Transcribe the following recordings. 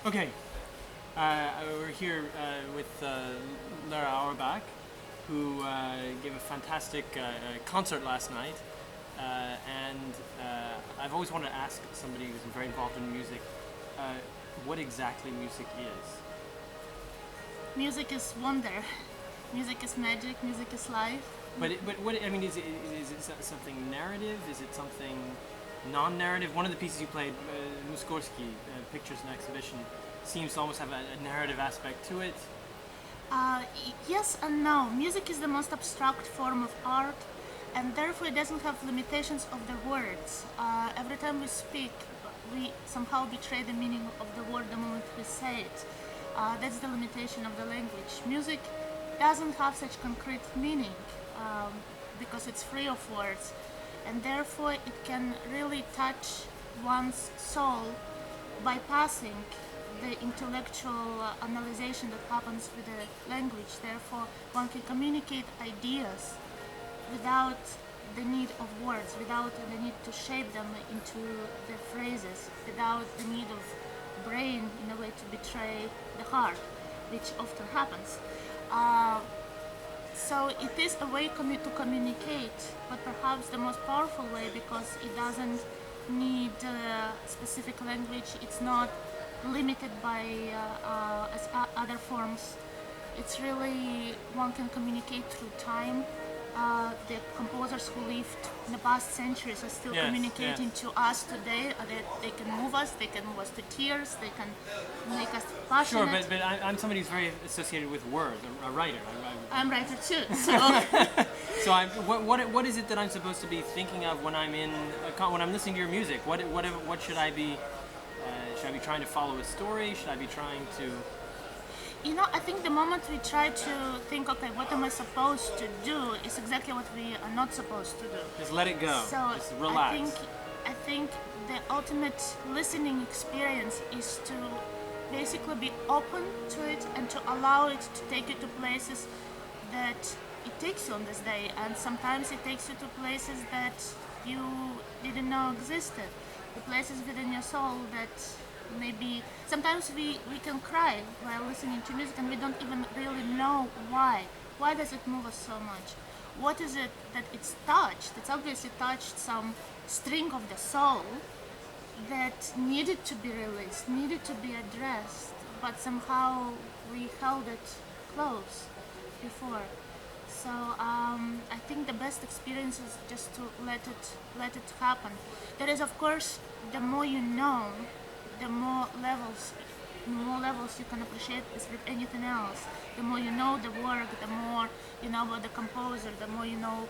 Okay, we're here with Lera Auerbach, who gave a fantastic concert last night. And I've always wanted to ask somebody who's very involved in music what exactly music is. Music is wonder. Music is magic. Music is life. But what I mean is it something narrative? Is it something non-narrative? One of the pieces you played, Mussorgsky, Pictures and Exhibition, seems to almost have a narrative aspect to it. Yes and no. Music is the most abstract form of art, and therefore it doesn't have limitations of the words. Every time we speak, we somehow betray the meaning of the word the moment we say it. That's the limitation of the language. Music doesn't have such concrete meaning because it's free of words, and therefore it can really touch one's soul, bypassing the intellectual analyzation that happens with the language. Therefore, one can communicate ideas without the need of words, without the need to shape them into the phrases, without the need of brain in a way to betray the heart, which often happens. So it is a way to communicate, but perhaps the most powerful way, because it doesn't need specific language. It's not limited by other forms. It's really, one can communicate through time. The composers who lived in the past centuries are still communicating to us today. They can move us, they can move us to tears, they can make us passionate. Sure, but I'm somebody who's very associated with words, a writer. I'm a writer too, so... So what is it that I'm supposed to be thinking of when I'm when I'm listening to your music? What should I be? Should I be trying to follow a story? Should I be trying to... I think the moment we try to think, okay, what am I supposed to do, is exactly what we are not supposed to do. Just let it go. So just relax. I think the ultimate listening experience is to basically be open to it and to allow it to take you to places that it takes you on this day. And sometimes it takes you to places that you didn't know existed. The places within your soul that maybe sometimes we can cry while listening to music and we don't even really know why. Why does it move us so much? What is it that it's touched? It's obviously touched some string of the soul that needed to be released, needed to be addressed, but somehow we held it close before. So I think the best experience is just to let it happen. There is, of course, the more you know, the more levels you can appreciate this with anything else. The more you know the work, the more you know about the composer, the more you know,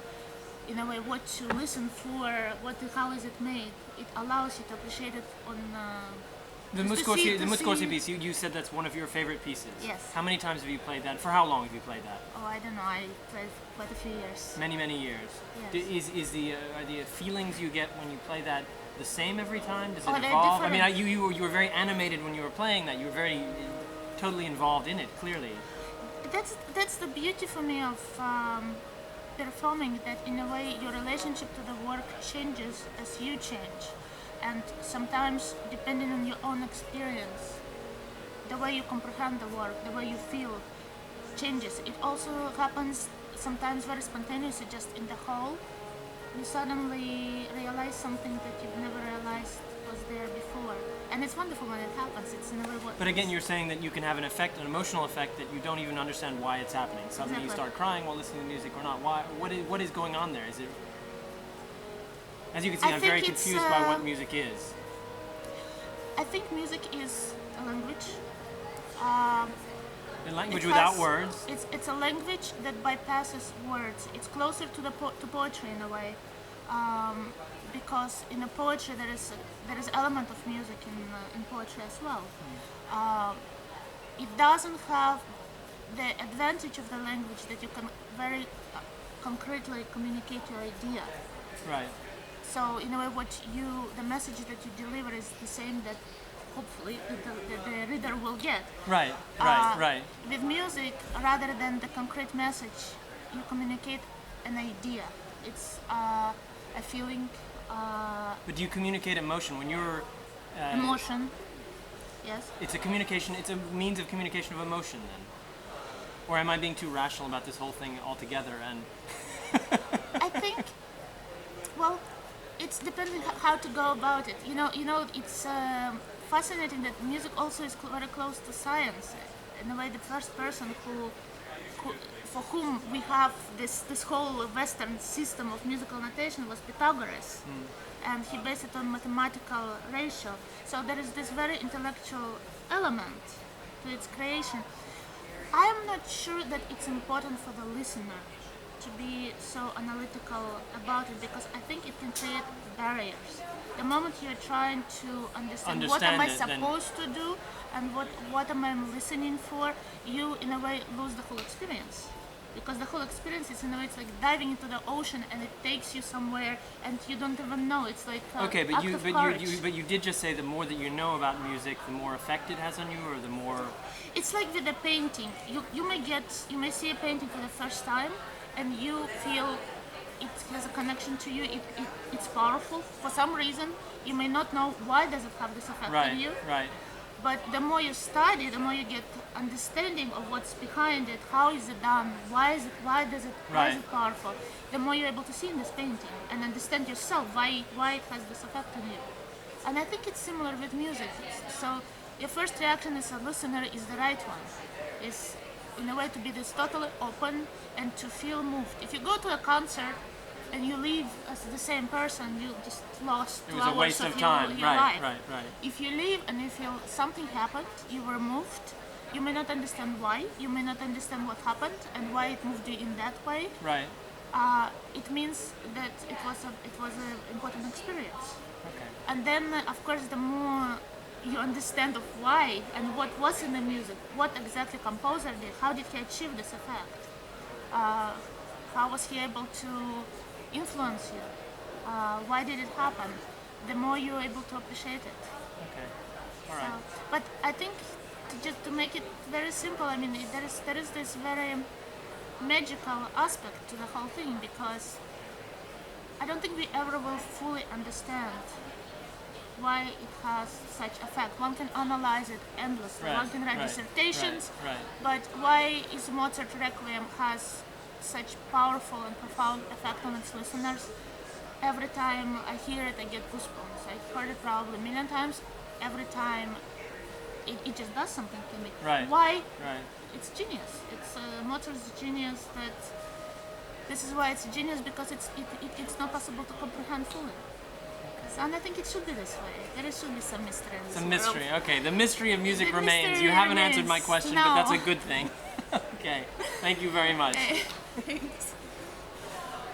in a way, what to listen for, how is it made. It allows you to appreciate it on... The Mussorgsky piece, you said that's one of your favorite pieces. Yes. How many times have you played that? For how long have you played that? Oh, I don't know. I played quite a few years. Many years. Yes. Are the feelings you get when you play that the same every time? Does it they're evolve? different. I mean, you were very animated when you were playing that. You were very totally involved in it, clearly. That's the beauty for me of performing, that in a way your relationship to the work changes as you change. And sometimes, depending on your own experience, the way you comprehend the work, the way you feel changes. It also happens sometimes very spontaneously, just in the whole. You suddenly realize something that you've never realized was there before. And it's wonderful when it happens. It's in a way what... But again, you're saying that you can have an emotional effect that you don't even understand why it's happening. Suddenly you start crying while listening to music or not. Why? What is going on there? Is it... As you can see, I'm very confused by what music is. I think music is a language. A language without words. It's a language that bypasses words. It's closer to to poetry in a way, because in a poetry there is element of music in poetry as well. It doesn't have the advantage of the language that you can very concretely communicate your idea. Right. So in a way, the message that you deliver is the same that hopefully the reader will get. Right. With music, rather than the concrete message, you communicate an idea. It's a feeling. But do you communicate emotion when you're... Emotion. Yes. It's a communication. It's a means of communication of emotion, then. Or am I being too rational about this whole thing altogether? And I think, well, it's depending how to go about it. It's fascinating that music also is very close to science. In a way, the first person for whom we have this whole Western system of musical notation was Pythagoras, and he based it on mathematical ratio. So there is this very intellectual element to its creation. I am not sure that it's important for the listener to be so analytical about it, because I think it can create barriers. The moment you're trying to understand what am I supposed to do and what am I listening for, you in a way lose the whole experience. Because the whole experience is in a way, it's like diving into the ocean and it takes you somewhere and you don't even know. It's like okay, but you did just say the more that you know about music, the more effect it has on you, or the more. It's like with a painting. You may see a painting for the first time and you feel it has a connection to you. It's powerful for some reason. You may not know why does it have this effect on you. Right. But the more you study, the more you get understanding of what's behind it. How is it done? Why is it powerful? The more you're able to see in this painting and understand yourself why it has this effect on you. And I think it's similar with music. So your first reaction as a listener is the right one. Is in a way to be this totally open and to feel moved. If you go to a concert and you leave as the same person, you just lost 2 hours a waste of time. Your life. Right. If you leave and you feel something happened, you were moved, you may not understand why, you may not understand what happened and why it moved you in that way. Right. It means that it was an important experience. Okay. And then, of course, the more you understand of why and what was in the music, what exactly composer did, how did he achieve this effect, how was he able to influence you, why did it happen, the more you're able to appreciate it. Okay. All right. But I think to make it very simple, I mean, there is this very magical aspect to the whole thing, because I don't think we ever will fully understand why it has such effect. One can analyze it endlessly. One can write dissertations, but why is Mozart Requiem has such powerful and profound effect on its listeners? Every time I hear it, I get goosebumps. I've heard it probably a million times. Every time, it just does something to me. Right. Why? Right. It's genius. It's Mozart's genius. This is why it's a genius, because it's not possible to comprehend fully. And I think it should be this way. There should be some mystery in this Some mystery. world. Okay, the mystery of music The remains. mystery You haven't remains. answered my question, No. but that's a good thing. Okay, thank you very much. Okay.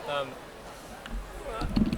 Thanks.